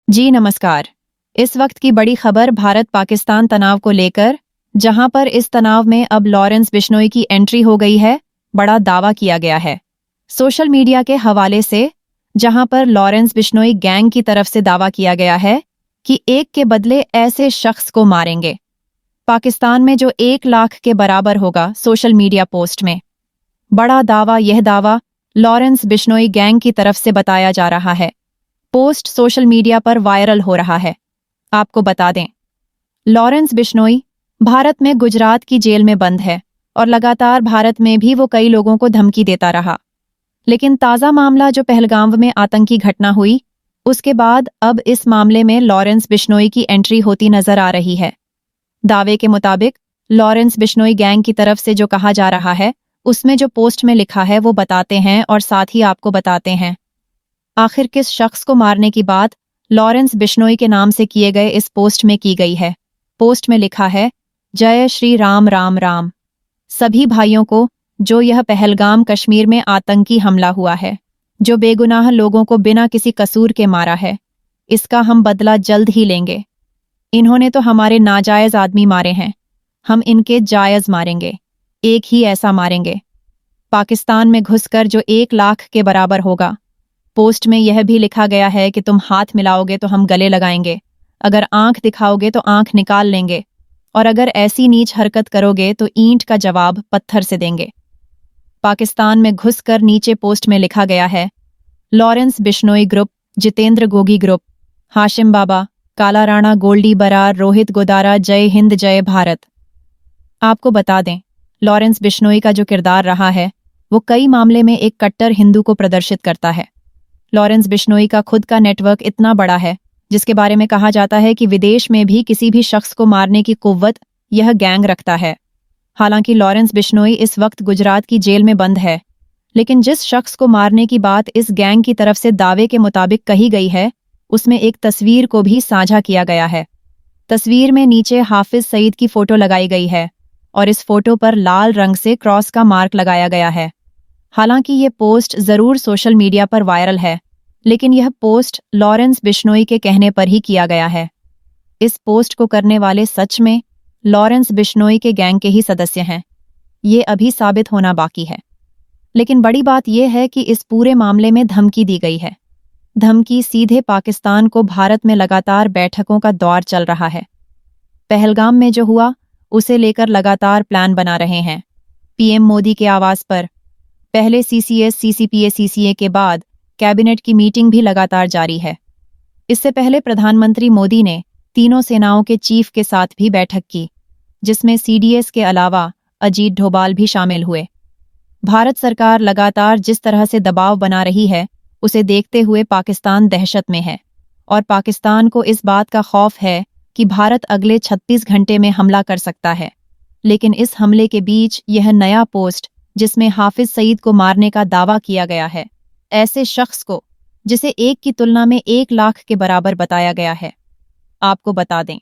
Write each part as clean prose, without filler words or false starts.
जी नमस्कार। इस वक्त की बड़ी खबर भारत पाकिस्तान तनाव को लेकर, जहां पर इस तनाव में अब लॉरेंस बिश्नोई की एंट्री हो गई है, बड़ा दावा किया गया है सोशल मीडिया के हवाले से, जहां पर लॉरेंस बिश्नोई गैंग की तरफ से दावा किया गया है कि एक के बदले ऐसे शख्स को मारेंगे, पाकिस्तान में जो 1 लाख के बराबर होगा। सोशल मीडिया पोस्ट में बड़ा दावा, यह दावा लॉरेंस बिश्नोई गैंग की तरफ से बताया जा रहा है। पोस्ट सोशल मीडिया पर वायरल हो रहा है। आपको बता दें, लॉरेंस बिश्नोई भारत में गुजरात की जेल में बंद है और लगातार भारत में भी वो कई लोगों को धमकी देता रहा। लेकिन ताज़ा मामला जो पहलगाम में आतंकी घटना हुई, उसके बाद अब इस मामले में लॉरेंस बिश्नोई की एंट्री होती नजर आ रही है। दावे के मुताबिक लॉरेंस बिश्नोई गैंग की तरफ से जो कहा जा रहा है, उसमें जो पोस्ट में लिखा है वो बताते हैं और साथ ही आपको बताते हैं। आखिर किस शख्स को मारने की बात लॉरेंस बिश्नोई के नाम से किए गए इस पोस्ट में की गई है। पोस्ट में लिखा है, जय श्री राम राम राम। सभी भाइयों को जो यह पहलगाम कश्मीर में आतंकी हमला हुआ है, जो बेगुनाह लोगों को बिना किसी कसूर के मारा है, इसका हम बदला जल्द ही लेंगे। इन्होंने तो हमारे नाजायज आदमी मारे हैं, हम इनके जायज मारेंगे, एक ही ऐसा मारेंगे, पाकिस्तान में घुसकर जो 1 लाख के बराबर होगा। पोस्ट में यह भी लिखा गया है कि तुम हाथ मिलाओगे तो हम गले लगाएंगे, अगर आंख दिखाओगे तो आंख निकाल लेंगे, और अगर ऐसी नीच हरकत करोगे तो ईंट का जवाब पत्थर से देंगे। पाकिस्तान में घुसकर नीचे पोस्ट में लिखा गया है, Lawrence Bishnoi group, Jitendra Gogi group, Hashim Baba, Kala Rana, Goldy Brar, Rohit Godara, जय हिंद जय भारत। आपको बता दें, लॉरेंस बिश्नोई का जो किरदार रहा है, वो कई मामले में एक कट्टर हिंदू को प्रदर्शित करता है। लॉरेंस बिश्नोई का खुद का नेटवर्क इतना बड़ा है, जिसके बारे में कहा जाता है कि विदेश में भी किसी भी शख्स को मारने की कुव्वत यह गैंग रखता है। हालांकि लॉरेंस बिश्नोई इस वक्त गुजरात की जेल में बंद है, लेकिन जिस शख्स को मारने की बात इस गैंग की तरफ से दावे के मुताबिक कही गई है, उसमें एक तस्वीर को भी साझा किया गया है। तस्वीर में नीचे हाफिज सईद की फोटो लगाई गई है और इस फोटो पर लाल रंग से क्रॉस का मार्क लगाया गया है। हालांकि ये पोस्ट जरूर सोशल मीडिया पर वायरल है, लेकिन यह पोस्ट लॉरेंस बिश्नोई के कहने पर ही किया गया है। इस पोस्ट को करने वाले सच में लॉरेंस बिश्नोई के गैंग के ही सदस्य हैं, ये अभी साबित होना बाकी है। लेकिन बड़ी बात यह है कि इस पूरे मामले में धमकी दी गई है। धमकी सीधे पाकिस्तान को भारत में लगातार बैठकों का दौर चल रहा है। पहलगाम में जो हुआ, उसे लेकर लगातार प्लान बना रहे हैं। पीएम मोदी के आवास पर पहले सीसीएस, सीसीपीए, सीसीए के बाद कैबिनेट की मीटिंग भी लगातार जारी है। इससे पहले प्रधानमंत्री मोदी ने तीनों सेनाओं के चीफ के साथ भी बैठक की, जिसमें सीडीएस के अलावा अजीत डोभाल भी शामिल हुए। भारत सरकार लगातार जिस तरह से दबाव बना रही है, उसे देखते हुए पाकिस्तान दहशत में है और पाकिस्तान को इस बात का खौफ है कि भारत अगले 36 घंटे में हमला कर सकता है। लेकिन इस हमले के बीच यह नया पोस्ट, जिसमें हाफिज सईद को मारने का दावा किया गया है, ऐसे शख्स को जिसे एक की तुलना में 1 लाख के बराबर बताया गया है। आपको बता दें,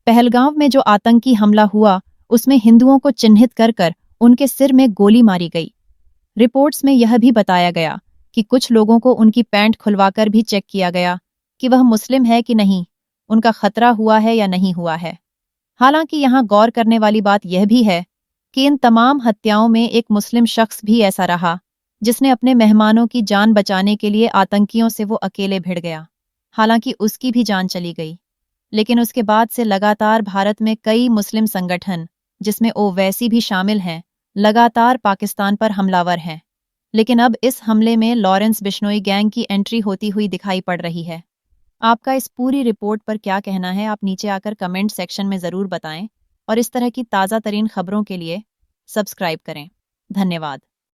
पहलगाम में जो आतंकी हमला हुआ, उसमें हिंदुओं को चिन्हित कर कर उनके सिर में गोली मारी गई। रिपोर्ट्स में यह भी बताया गया कि कुछ लोगों को उनकी पैंट खुलवाकर भी चेक किया गया कि वह मुस्लिम है कि नहीं, उनका खतरा हुआ है या नहीं हुआ है। हालांकि यहाँ गौर करने वाली बात यह भी है कि इन तमाम हत्याओं में एक मुस्लिम शख्स भी ऐसा रहा जिसने अपने मेहमानों की जान बचाने के लिए आतंकियों से वो अकेले भिड़ गया। हालांकि उसकी भी जान चली गई, लेकिन उसके बाद से लगातार भारत में कई मुस्लिम संगठन, जिसमें ओवैसी भी शामिल हैं, लगातार पाकिस्तान पर हमलावर हैं। लेकिन अब इस हमले में लॉरेंस बिश्नोई गैंग की एंट्री होती हुई दिखाई पड़ रही है। आपका इस पूरी रिपोर्ट पर क्या कहना है, आप नीचे आकर कमेंट सेक्शन में ज़रूर बताएं और इस तरह की ताज़ा तरीन खबरों के लिए सब्सक्राइब करें। धन्यवाद।